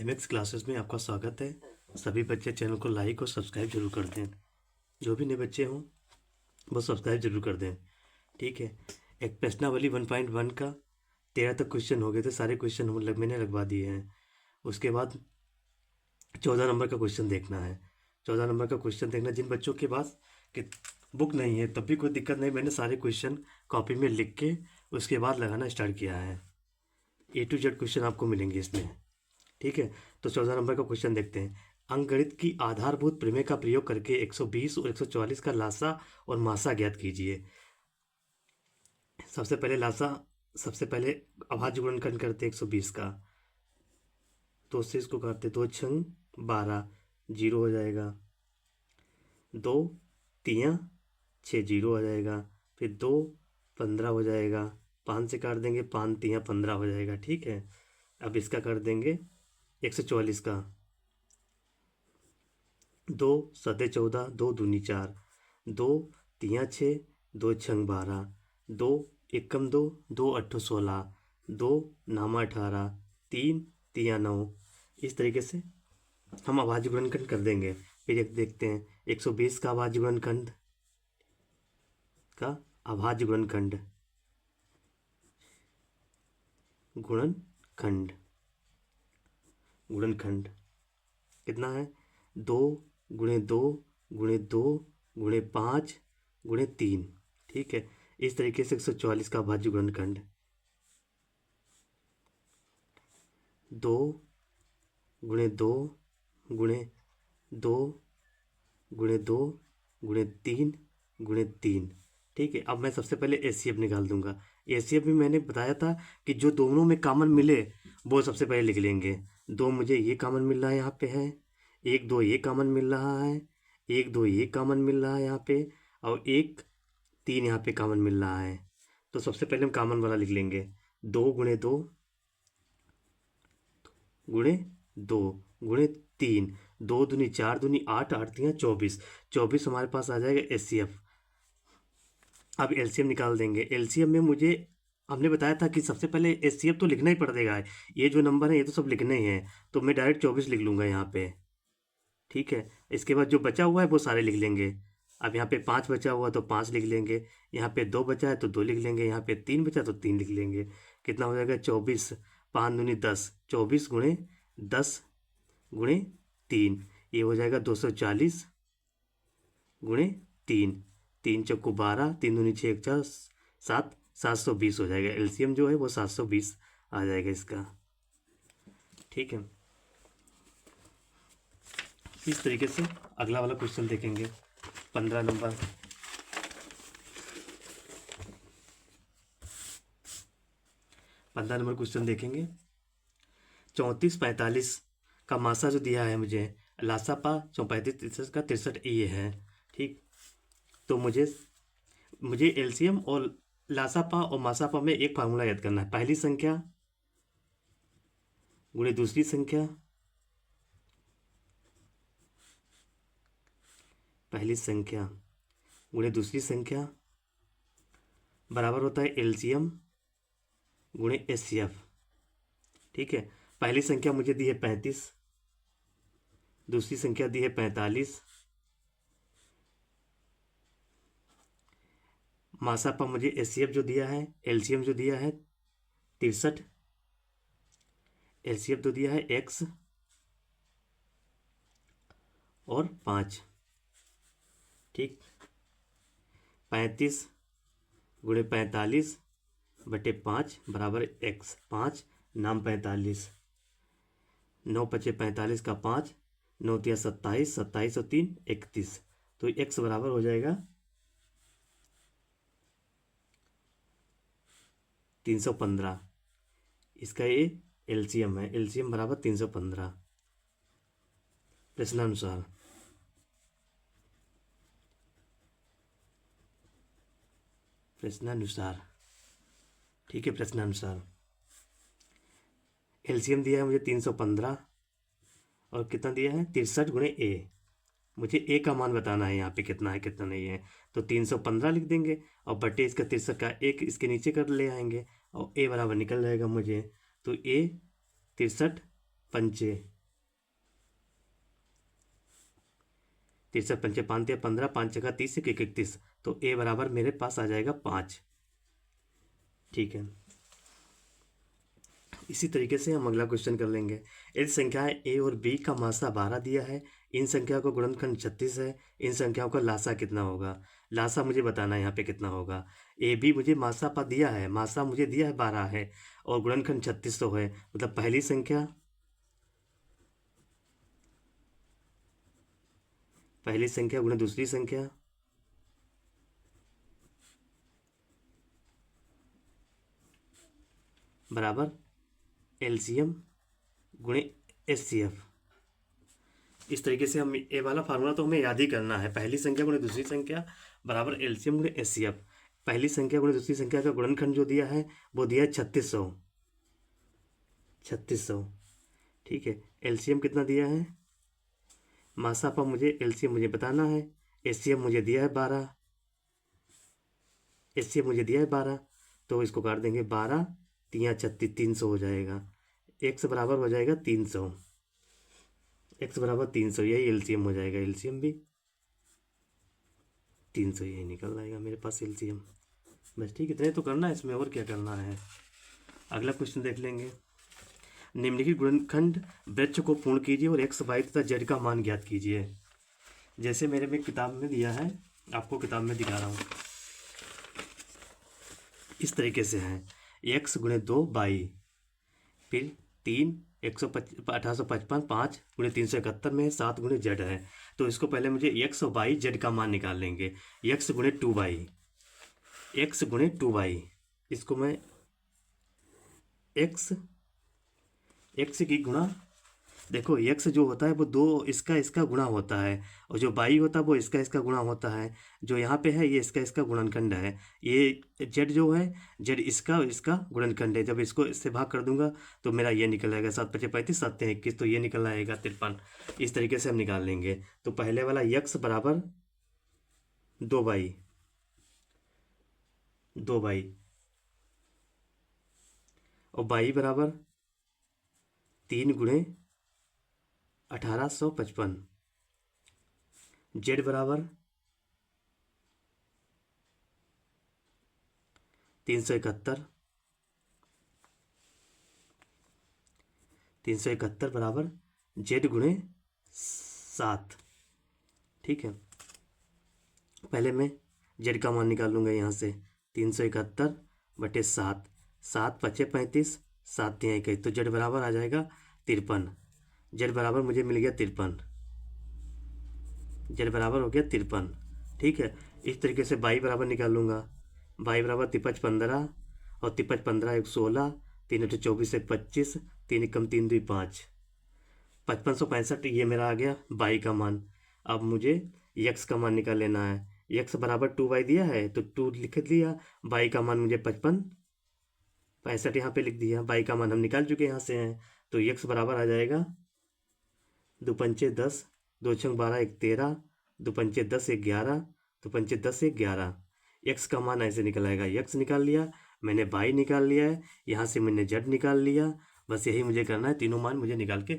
MX classes में आपका स्वागत है। सभी बच्चे चैनल को लाइक और सब्सक्राइब जरूर कर दें। जो भी नए बच्चे हों वो सब्सक्राइब जरूर कर दें। ठीक है। एक प्रश्नावली 1.1 का 13 तक क्वेश्चन हो गए थे। सारे क्वेश्चन मैंने लगवा दिए हैं। उसके बाद 14 नंबर का क्वेश्चन देखना है। 14 नंबर का क्वेश्चन देखना। जिन बच्चों के पास कि बुक नहीं है तब भी कोई दिक्कत नहीं, मैंने सारे क्वेश्चन कॉपी में लिख के उसके बाद लगाना स्टार्ट किया है। A to Z क्वेश्चन आपको मिलेंगे इसमें। ठीक है। तो 14 नंबर का क्वेश्चन देखते हैं। अंकगणित की आधारभूत प्रमेय का प्रयोग करके 120 और 144 का लासा और मासा ज्ञात कीजिए। सबसे पहले अभाज्य गुणनखंड करते 120 का। तो उससे इसको करते 2 छंग 12, 0 हो जाएगा। 2 तियाँ 6, 0 हो जाएगा। फिर 2 15 हो जाएगा। 5 से काट देंगे, 5 तियाँ 15 हो जाएगा। ठीक है। अब इसका कर देंगे 144 का। 2 सते 14, 2 दूनी 4, 2 तियाँ 6, 2 छंग 12, 2 एकम 2, 2 अट्ठो 16, 2 नामा 18, 3 तियाँ 9। इस तरीके से हम अभाज्य गुणनखंड कर देंगे। फिर एक देखते हैं 120 का अभाज्य गुणनखंड गुणनखंड कितना है? 2 गुणे 2 गुणे 2 गुणे 5 गुणे 3। ठीक है। इस तरीके से 144 का अभाज्य गुणनखंड 2 गुणे 2 गुणे 2 गुणे 2 गुणे 3 गुणे 3। ठीक है। अब मैं सबसे पहले एचसीएफ निकाल दूंगा। एचसीएफ भी मैंने बताया था कि जो दोनों में कॉमन मिले वो सबसे पहले लिख लेंगे। 2 मुझे ये कॉमन मिल रहा है यहाँ पे है, 1 2 ये कॉमन मिल रहा है, 1 2 ये कॉमन मिल रहा है यहाँ पे, और 1 3 यहाँ पे कॉमन मिल रहा है। तो सबसे पहले हम कॉमन वाला लिख लेंगे। 2 गुणे 2 गुणे 2 गुणे 3, 2 दूनी 4 दूनी 8, 8 तियाँ 24, 24 हमारे पास आ जाएगा एचसीएफ। अब एलसीएम निकाल देंगे। एलसीएम में हमने बताया था कि सबसे पहले एचसीएफ तो लिखना ही पड़ेगा। ये जो नंबर है ये तो सब लिखने ही हैं, तो मैं डायरेक्ट 24 लिख लूँगा यहाँ पे। ठीक है। इसके बाद जो बचा हुआ है वो सारे लिख लेंगे। अब यहाँ पे 5 बचा हुआ तो 5 लिख लेंगे, यहाँ पे 2 बचा है तो 2 लिख लेंगे, यहाँ पे 3 बचा तो 3 लिख लेंगे। कितना हो जाएगा? 24, 5 दूनी 10, 24 गुणे 10 गुणे 3, ये हो जाएगा 240 गुणे 3, 3 चौको 12, 3 दूनी 6, 1 4 7, 720 हो जाएगा। एलसीएम जो है वो 720 आ जाएगा इसका। ठीक है। इस तरीके से अगला वाला क्वेश्चन देखेंगे 15 नंबर। 15 नंबर क्वेश्चन देखेंगे। 34 45 का मासा जो दिया है मुझे, लासापा 34 63 का 63 ये है। ठीक। तो मुझे एलसीएम और लासापा और मासापा में एक फार्मूला याद करना है। पहली संख्या गुणे दूसरी संख्या, पहली संख्या गुणे दूसरी संख्या बराबर होता है एलसीएम गुणे एचसीएफ। ठीक है। पहली संख्या मुझे दी है 35, दूसरी संख्या दी है 45, मासापा मुझे एचसीएफ जो दिया है, एलसीएम जो दिया है 63, एलसीएफ तो दिया है x और 5। ठीक। 35 गुणे 45 बटे 5 बराबर x। 5 नाम 45, 9 पचे 45 का 5, 9 तिया 27, 27 और 3 31। तो x बराबर हो जाएगा 315। इसका ये एलसीएम है। एलसीएम बराबर 315 प्रश्नानुसार। ठीक है। प्रश्नानुसार एलसीएम दिया है मुझे 315 और कितना दिया है 63 गुणे ए। मुझे ए का मान बताना है यहाँ पे कितना है कितना नहीं है। तो 315 लिख देंगे और बटे इसका 63 का एक इसके नीचे कर ले आएंगे और ए बराबर निकल जाएगा मुझे। तो ए 63 पंचे तिरसठ पंचे 5 15, 5 जगह 30 1 31, तो ए बराबर मेरे पास आ जाएगा 5। ठीक है, इसी तरीके से हम अगला क्वेश्चन कर लेंगे। इन संख्याएं ए और बी का मासा 12 दिया है, इन संख्याओं का गुणनखंड 36 है, इन संख्याओं का लासा कितना होगा। लासा मुझे बताना है यहाँ पे कितना होगा। ए बी मुझे मासा पा दिया है, मासा मुझे दिया है 12 है, और गुणनखंड 36 है, मतलब पहली संख्या गुणा दूसरी संख्या बराबर एलसीएम गुणे एचसीएफ। इस तरीके से हम ए वाला फार्मूला तो हमें याद ही करना है। पहली संख्या गुणे दूसरी संख्या बराबर एलसीएम गुणे एचसीएफ। पहली संख्या गुणे दूसरी संख्या का गुणनखंड जो दिया है वो दिया है 3600। ठीक है, एलसीएम कितना दिया है, मासा पर मुझे एलसीएम मुझे बताना है। एचसीएफ मुझे दिया है 12, एचसीएफ मुझे दिया है 12, तो इसको काट देंगे 12 3 36 300 हो जाएगा। एक्स बराबर हो जाएगा 300, एक्स बराबर 300, यही एलसीएम हो जाएगा। एलसीएम भी 300 यही निकल आएगा मेरे पास एलसीएम। बस ठीक, इतने तो करना है इसमें, और क्या करना है। अगला क्वेश्चन देख लेंगे। निम्नलिखित गुणनखंड वृक्ष को पूर्ण कीजिए और एक्स वाई तथा जेड का मान ज्ञात कीजिए। जैसे मेरे में किताब में दिया है, आपको किताब में दिखा रहा हूँ, इस तरीके से है। एक्स गुणे 2 22, फिर 3 1855, 5 गुणे 371 में है, 7 गुणे जेड है। तो इसको पहले मुझे एक्स और वाई जेड का मान निकाल लेंगे। एक्स गुणे 2 वाई, एक्स गुणे 2 वाई, इसको मैं एक्स की गुणा, देखो एक्स जो होता है वो 2 इसका गुणा होता है, और जो वाई होता है वो इसका गुणा होता है। जो यहाँ पे है ये इसका गुणनखंड है। ये जेड जो है, जेड इसका गुणनखंड है। जब इसको इससे भाग कर दूंगा तो मेरा ये निकल आएगा 7 5 35, 7 3 21, तो ये निकल आएगा 53। इस तरीके से हम निकाल लेंगे। तो पहले वाला एक्स बराबर 2 बाई और बाई बराबर 3 गुणे 1855, जेड बराबर 371 बराबर जेड गुणे 7। ठीक है, पहले मैं जेड का मान निकाल लूँगा यहाँ से। 371 बटे 7, 7 5 35, 7 3 21, तो जेड बराबर आ जाएगा 53। जेड बराबर मुझे मिल गया 53, जेड बराबर हो गया 53। ठीक है, इस तरीके से बाई बराबर निकाल लूँगा। बाई बराबर 53 15, और 53 15 1 16, 3 8 24 1 25, 3 1 3 2 5, 5565 ये मेरा आ गया बाई का मान। अब मुझे यक्स का मान निकाल लेना है। यक्स बराबर 2 बाई दिया है तो 2 लिख दिया, बाई का मान मुझे 55 65 यहाँ पे लिख दिया। बाई का मान हम निकाल चुके यहाँ से हैं, तो यक्स बराबर आ जाएगा 2 पंचे 10, 2 छंग 12 1 13, 2 पंचे 10 1 11, 2 पंचे 10 1 11। यक्स का मान ऐसे निकल आएगा। यक्स निकाल लिया मैंने, बाई निकाल लिया है, यहाँ से मैंने जेड निकाल लिया। बस यही मुझे करना है, तीनों मान मुझे निकाल के